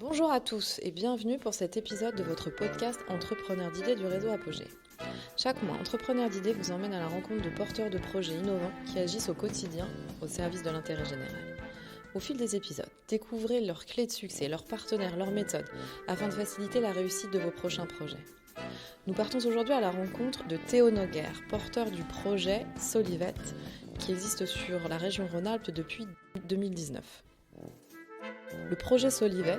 Bonjour à tous et bienvenue pour cet épisode de votre podcast Entrepreneurs d'idées du réseau Apogée. Chaque mois, Entrepreneurs d'idées vous emmène à la rencontre de porteurs de projets innovants qui agissent au quotidien au service de l'intérêt général. Au fil des épisodes, découvrez leurs clés de succès, leurs partenaires, leurs méthodes, afin de faciliter la réussite de vos prochains projets. Nous partons aujourd'hui à la rencontre de Théo Noguer, porteur du projet Solivet, qui existe sur la région Rhône-Alpes depuis 2019. Le projet Solivet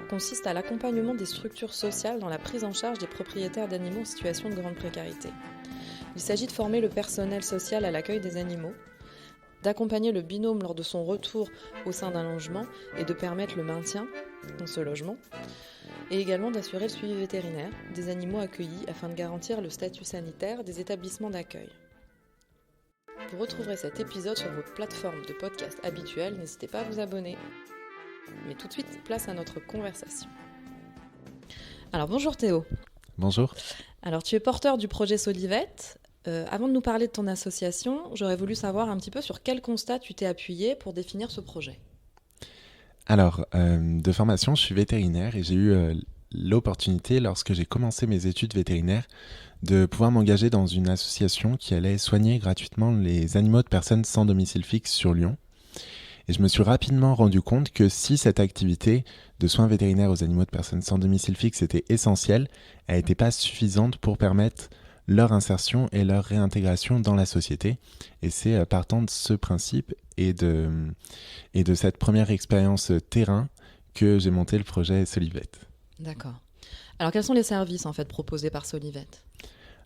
consiste à l'accompagnement des structures sociales dans la prise en charge des propriétaires d'animaux en situation de grande précarité. Il s'agit de former le personnel social à l'accueil des animaux, d'accompagner le binôme lors de son retour au sein d'un logement et de permettre le maintien dans ce logement, et également d'assurer le suivi vétérinaire des animaux accueillis afin de garantir le statut sanitaire des établissements d'accueil. Vous retrouverez cet épisode sur vos plateformes de podcast habituelles, n'hésitez pas à vous abonner. Mais tout de suite, place à notre conversation. Alors bonjour Théo. Bonjour. Alors tu es porteur du projet Solivet. Avant de nous parler de ton association, j'aurais voulu savoir un petit peu sur quel constat tu t'es appuyé pour définir ce projet. Alors, de formation, je suis vétérinaire et j'ai eu l'opportunité, lorsque j'ai commencé mes études vétérinaires, de pouvoir m'engager dans une association qui allait soigner gratuitement les animaux de personnes sans domicile fixe sur Lyon. Et je me suis rapidement rendu compte que si cette activité de soins vétérinaires aux animaux de personnes sans domicile fixe était essentielle, elle n'était pas suffisante pour permettre leur insertion et leur réintégration dans la société. Et c'est partant de ce principe et de cette première expérience terrain que j'ai monté le projet Solivet. D'accord. Alors quels sont les services en fait proposés par Solivet ?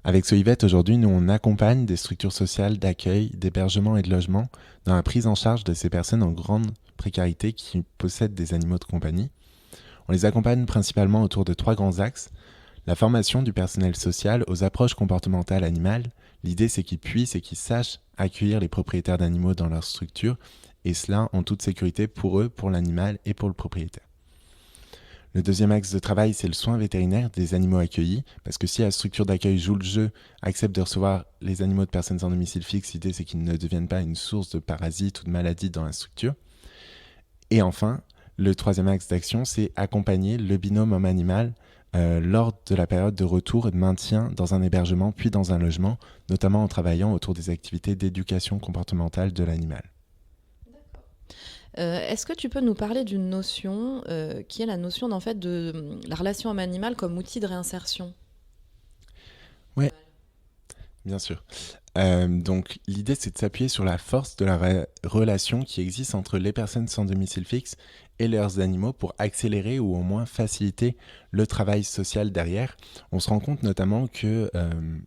Avec Solivet, aujourd'hui, nous on accompagne des structures sociales d'accueil, d'hébergement et de logement dans la prise en charge de ces personnes en grande précarité qui possèdent des animaux de compagnie. On les accompagne principalement autour de 3 grands axes. La formation du personnel social aux approches comportementales animales. L'idée, c'est qu'ils puissent et qu'ils sachent accueillir les propriétaires d'animaux dans leur structure, et cela en toute sécurité pour eux, pour l'animal et pour le propriétaire. Le deuxième axe de travail, c'est le soin vétérinaire des animaux accueillis, parce que si la structure d'accueil joue le jeu, accepte de recevoir les animaux de personnes sans domicile fixe, l'idée, c'est qu'ils ne deviennent pas une source de parasites ou de maladies dans la structure. Et enfin, le troisième axe d'action, c'est accompagner le binôme homme-animal lors de la période de retour et de maintien dans un hébergement puis dans un logement, notamment en travaillant autour des activités d'éducation comportementale de l'animal. Est-ce que tu peux nous parler d'une notion qui est la notion en fait, de la relation homme-animal comme outil de réinsertion ? Oui, bien sûr. Donc l'idée, c'est de s'appuyer sur la force de la relation qui existe entre les personnes sans domicile fixe et leurs animaux pour accélérer ou au moins faciliter le travail social derrière. On se rend compte notamment que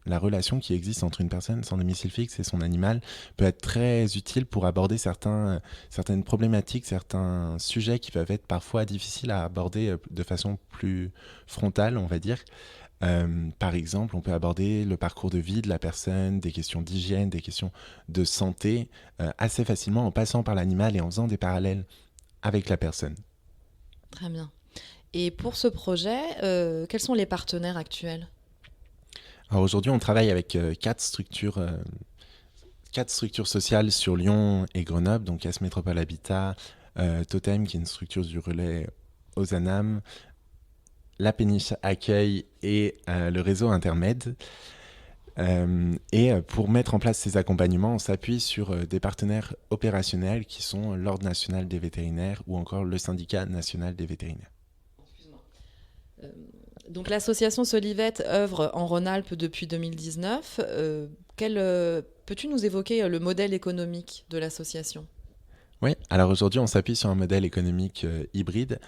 la relation qui existe entre une personne sans domicile fixe et son animal peut être très utile pour aborder certaines problématiques, certains sujets qui peuvent être parfois difficiles à aborder de façon plus frontale, on va dire. Par exemple, on peut aborder le parcours de vie de la personne, des questions d'hygiène, des questions de santé assez facilement en passant par l'animal et en faisant des parallèles avec la personne. Très bien. Et pour ce projet, quels sont les partenaires actuels ? Alors aujourd'hui, on travaille avec 4 structures sociales sur Lyon et Grenoble, donc Casse Métropole Habitat, Totem, qui est une structure du relais Ozanam, la Péniche Accueil et le réseau Intermed. Et pour mettre en place ces accompagnements, on s'appuie sur des partenaires opérationnels qui sont l'Ordre national des vétérinaires ou encore le Syndicat national des vétérinaires. Donc l'association Solivet œuvre en Rhône-Alpes depuis 2019. Peux-tu nous évoquer le modèle économique de l'association ? Oui, alors aujourd'hui on s'appuie sur un modèle économique hybride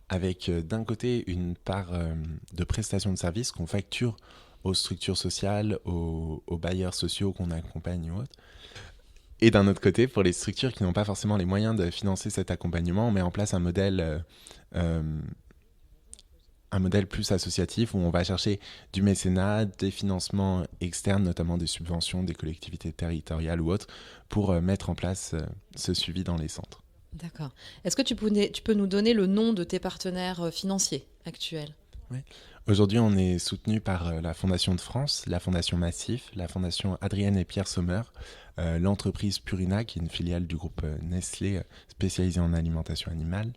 avec d'un côté une part de prestation de services qu'on facture aux structures sociales, aux bailleurs sociaux qu'on accompagne ou autres. Et d'un autre côté, pour les structures qui n'ont pas forcément les moyens de financer cet accompagnement, on met en place un modèle plus associatif où on va chercher du mécénat, des financements externes, notamment des subventions des collectivités territoriales ou autres, pour mettre en place ce suivi dans les centres. D'accord. Est-ce que tu peux nous donner le nom de tes partenaires financiers actuels ? Oui. Aujourd'hui, on est soutenu par la Fondation de France, la Fondation Massif, la Fondation Adrienne et Pierre Sommer, l'entreprise Purina, qui est une filiale du groupe Nestlé spécialisée en alimentation animale,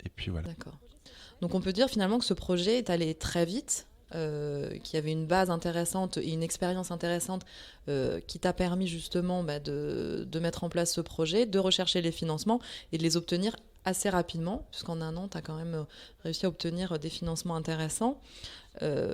Et puis voilà. D'accord. Donc on peut dire finalement que ce projet est allé très vite, qu'il y avait une base intéressante et une expérience intéressante qui t'a permis justement de mettre en place ce projet, de rechercher les financements et de les obtenir assez rapidement, puisqu'en un an, tu as quand même réussi à obtenir des financements intéressants.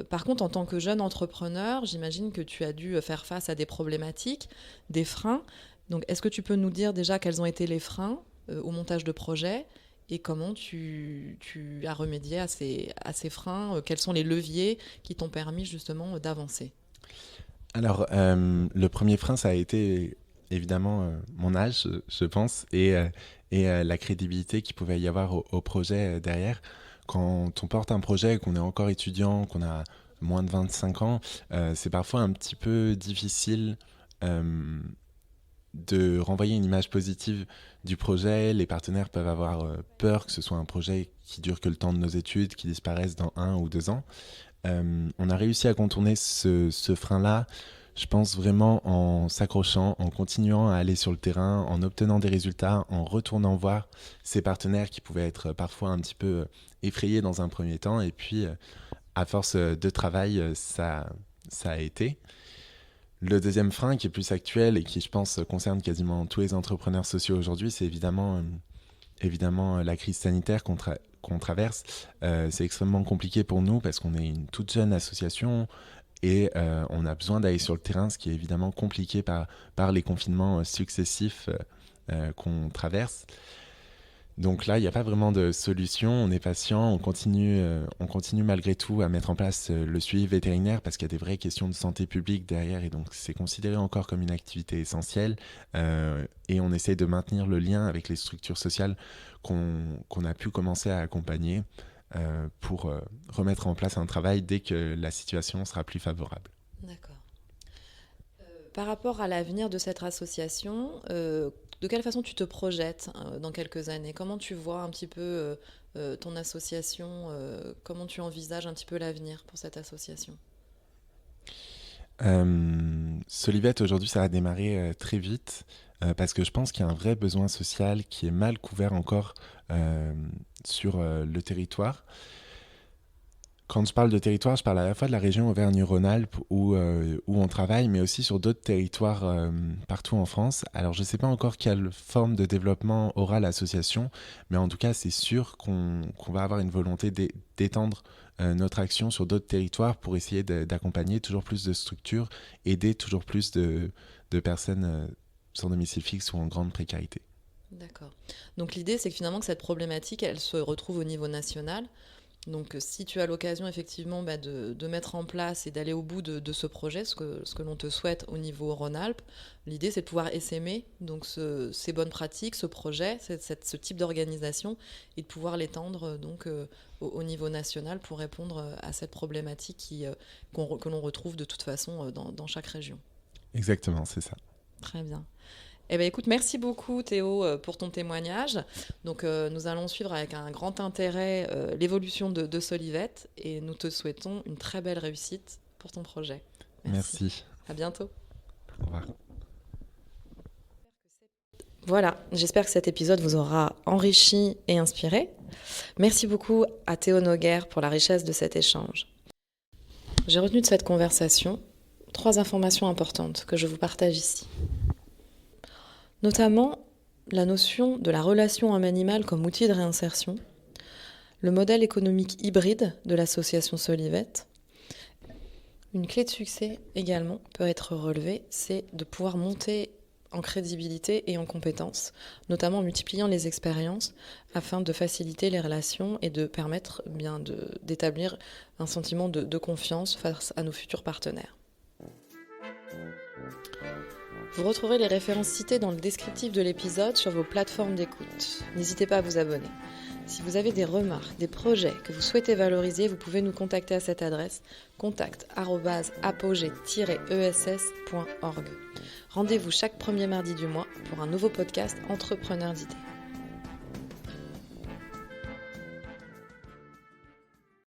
Par contre, en tant que jeune entrepreneur, j'imagine que tu as dû faire face à des problématiques, des freins. Donc, est-ce que tu peux nous dire déjà quels ont été les freins au montage de projet et comment tu as remédié à ces freins, quels sont les leviers qui t'ont permis justement d'avancer? Alors, le premier frein, ça a été évidemment mon âge, je pense, et la crédibilité qu'il pouvait y avoir au projet derrière. Quand on porte un projet, qu'on est encore étudiant, qu'on a moins de 25 ans, c'est parfois un petit peu difficile de renvoyer une image positive du projet. Les partenaires peuvent avoir peur que ce soit un projet qui dure que le temps de nos études, qui disparaisse dans 1 ou 2 ans. On a réussi à contourner ce frein-là, je pense vraiment en s'accrochant, en continuant à aller sur le terrain, en obtenant des résultats, en retournant voir ces partenaires qui pouvaient être parfois un petit peu effrayés dans un premier temps. Et puis, à force de travail, ça a été. Le deuxième frein qui est plus actuel et qui, je pense, concerne quasiment tous les entrepreneurs sociaux aujourd'hui, c'est évidemment la crise sanitaire qu'on traverse. C'est extrêmement compliqué pour nous parce qu'on est une toute jeune association et on a besoin d'aller sur le terrain, ce qui est évidemment compliqué par les confinements successifs qu'on traverse. Donc là, il n'y a pas vraiment de solution, on est patient, on continue malgré tout à mettre en place le suivi vétérinaire parce qu'il y a des vraies questions de santé publique derrière et donc c'est considéré encore comme une activité essentielle et on essaie de maintenir le lien avec les structures sociales qu'on a pu commencer à accompagner pour remettre en place un travail dès que la situation sera plus favorable. D'accord. Par rapport à l'avenir de cette association, de quelle façon tu te projettes dans quelques années? Comment tu vois un petit peu ton association? Comment tu envisages un petit peu l'avenir pour cette association? Solivette, aujourd'hui, ça a démarré très vite parce que je pense qu'il y a un vrai besoin social qui est mal couvert encore sur le territoire. Quand je parle de territoire, je parle à la fois de la région Auvergne-Rhône-Alpes où on travaille, mais aussi sur d'autres territoires partout en France. Alors, je ne sais pas encore quelle forme de développement aura l'association, mais en tout cas, c'est sûr qu'on va avoir une volonté d'étendre notre action sur d'autres territoires pour essayer d'accompagner toujours plus de structures, aider toujours plus de personnes sans domicile fixe ou en grande précarité. D'accord. Donc l'idée, c'est que finalement, que cette problématique, elle se retrouve au niveau national. Donc si tu as l'occasion effectivement de mettre en place et d'aller au bout de ce projet, ce que l'on te souhaite au niveau Rhône-Alpes, l'idée c'est de pouvoir essaimer donc ces bonnes pratiques, ce projet, ce type d'organisation et de pouvoir l'étendre donc au niveau national pour répondre à cette problématique que l'on retrouve de toute façon dans chaque région. Exactement, c'est ça. Très bien. Eh bien, écoute, merci beaucoup Théo pour ton témoignage. Donc, nous allons suivre avec un grand intérêt l'évolution de Solivette et nous te souhaitons une très belle réussite pour ton projet. Merci. À bientôt. Au revoir. Voilà, j'espère que cet épisode vous aura enrichi et inspiré. Merci beaucoup à Théo Noguer pour la richesse de cet échange. J'ai retenu de cette conversation 3 informations importantes que je vous partage ici. Notamment la notion de la relation homme-animal comme outil de réinsertion, le modèle économique hybride de l'association Solivette. Une clé de succès également peut être relevée, c'est de pouvoir monter en crédibilité et en compétences, notamment en multipliant les expériences afin de faciliter les relations et de permettre d'établir un sentiment de confiance face à nos futurs partenaires. Vous retrouverez les références citées dans le descriptif de l'épisode sur vos plateformes d'écoute. N'hésitez pas à vous abonner. Si vous avez des remarques, des projets que vous souhaitez valoriser, vous pouvez nous contacter à cette adresse contact@apogee-ess.org. Rendez-vous chaque premier mardi du mois pour un nouveau podcast Entrepreneurs d'idées.